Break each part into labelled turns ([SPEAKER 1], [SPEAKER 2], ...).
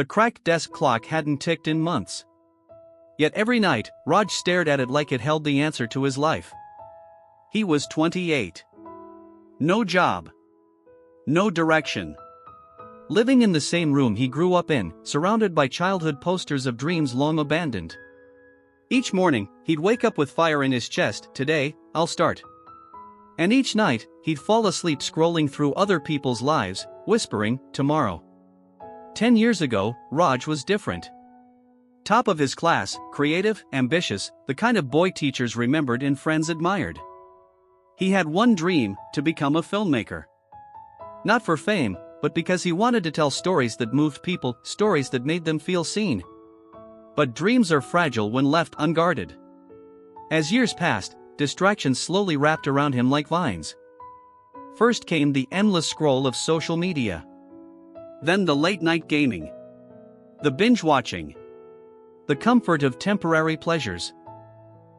[SPEAKER 1] The cracked desk clock hadn't ticked in months. Yet every night, Raj stared at it like it held the answer to his life. He was 28. No job. No direction. Living in the same room he grew up in, surrounded by childhood posters of dreams long abandoned. Each morning, he'd wake up with fire in his chest. Today, I'll start. And each night, he'd fall asleep scrolling through other people's lives, whispering, tomorrow. 10 years ago, Raj was different. Top of his class, creative, ambitious, the kind of boy teachers remembered and friends admired. He had one dream: to become a filmmaker. Not for fame, but because he wanted to tell stories that moved people, stories that made them feel seen. But dreams are fragile when left unguarded. As years passed, distractions slowly wrapped around him like vines. First came the endless scroll of social media. Then the late-night gaming. The binge-watching. The comfort of temporary pleasures.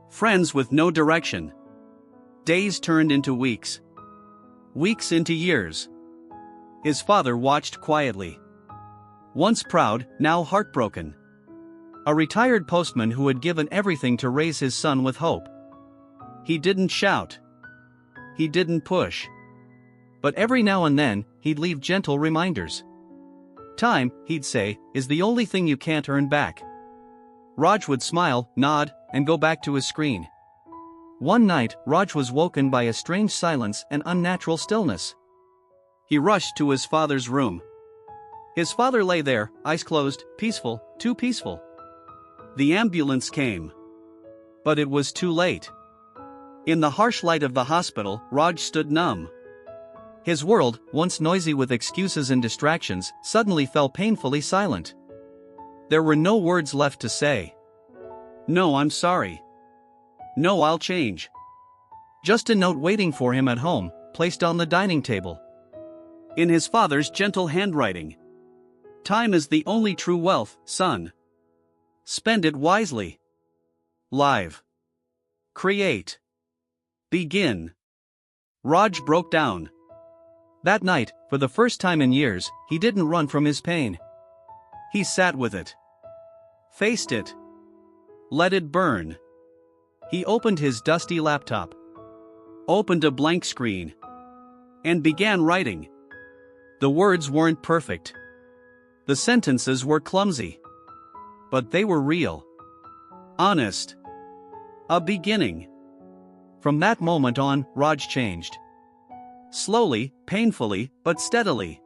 [SPEAKER 1] Friends with no direction. Days turned into weeks. Weeks into years. His father watched quietly. Once proud, now heartbroken. A retired postman who had given everything to raise his son with hope. He didn't shout. He didn't push. But every now and then, he'd leave gentle reminders. Time, he'd say, is the only thing you can't earn back. Raj would smile, nod, and go back to his screen. One night, Raj was woken by a strange silence and unnatural stillness. He rushed to his father's room. His father lay there, eyes closed, peaceful, too peaceful. The ambulance came. But it was too late. In the harsh light of the hospital, Raj stood numb. His world, once noisy with excuses and distractions, suddenly fell painfully silent. There were no words left to say. No, I'm sorry. No, I'll change. Just a note waiting for him at home, placed on the dining table. In his father's gentle handwriting. Time is the only true wealth, son. Spend it wisely. Live. Create. Begin. Raj broke down. That night, for the first time in years, he didn't run from his pain. He sat with it. Faced it. Let it burn. He opened his dusty laptop. Opened a blank screen. And began writing. The words weren't perfect. The sentences were clumsy. But they were real. Honest. A beginning. From that moment on, Raj changed. Slowly, painfully, but steadily.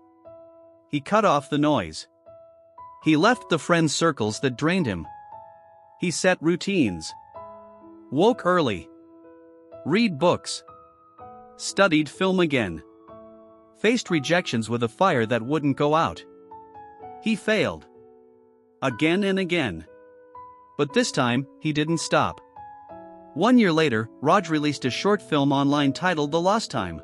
[SPEAKER 1] He cut off the noise. He left the friend circles that drained him. He set routines. Woke early. Read books. Studied film again. Faced rejections with a fire that wouldn't go out. He failed. Again and again. But this time, he didn't stop. 1 year later, Raj released a short film online titled The Lost Time.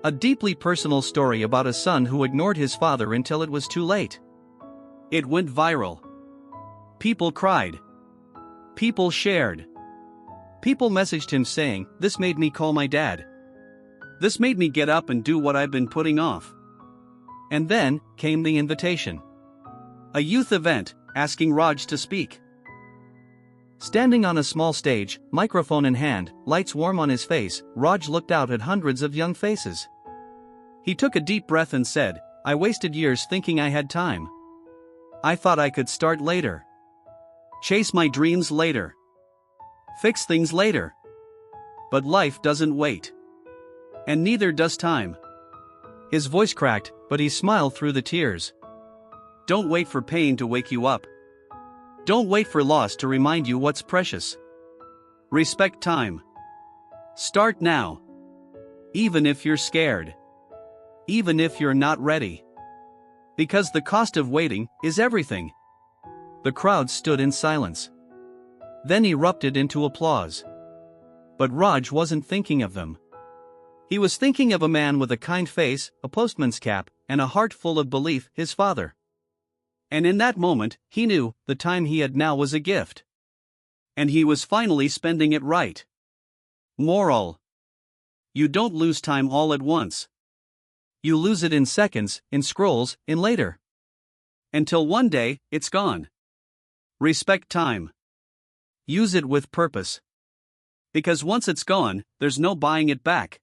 [SPEAKER 1] A deeply personal story about a son who ignored his father until it was too late. It went viral. People cried. People shared. People messaged him saying, "This made me call my dad. This made me get up and do what I've been putting off." And then came the invitation. A youth event, asking Raj to speak. Standing on a small stage, microphone in hand, lights warm on his face, Raj looked out at hundreds of young faces. He took a deep breath and said, "I wasted years thinking I had time. I thought I could start later. Chase my dreams later. Fix things later. But life doesn't wait. And neither does time." His voice cracked, but he smiled through the tears. Don't wait for pain to wake you up. Don't wait for loss to remind you what's precious. Respect time. Start now. Even if you're scared. Even if you're not ready. Because the cost of waiting is everything. The crowd stood in silence. Then erupted into applause. But Raj wasn't thinking of them. He was thinking of a man with a kind face, a postman's cap, and a heart full of belief, his father. And in that moment, he knew the time he had now was a gift. And he was finally spending it right. Moral. You don't lose time all at once. You lose it in seconds, in scrolls, in later. Until one day, it's gone. Respect time. Use it with purpose. Because once it's gone, there's no buying it back.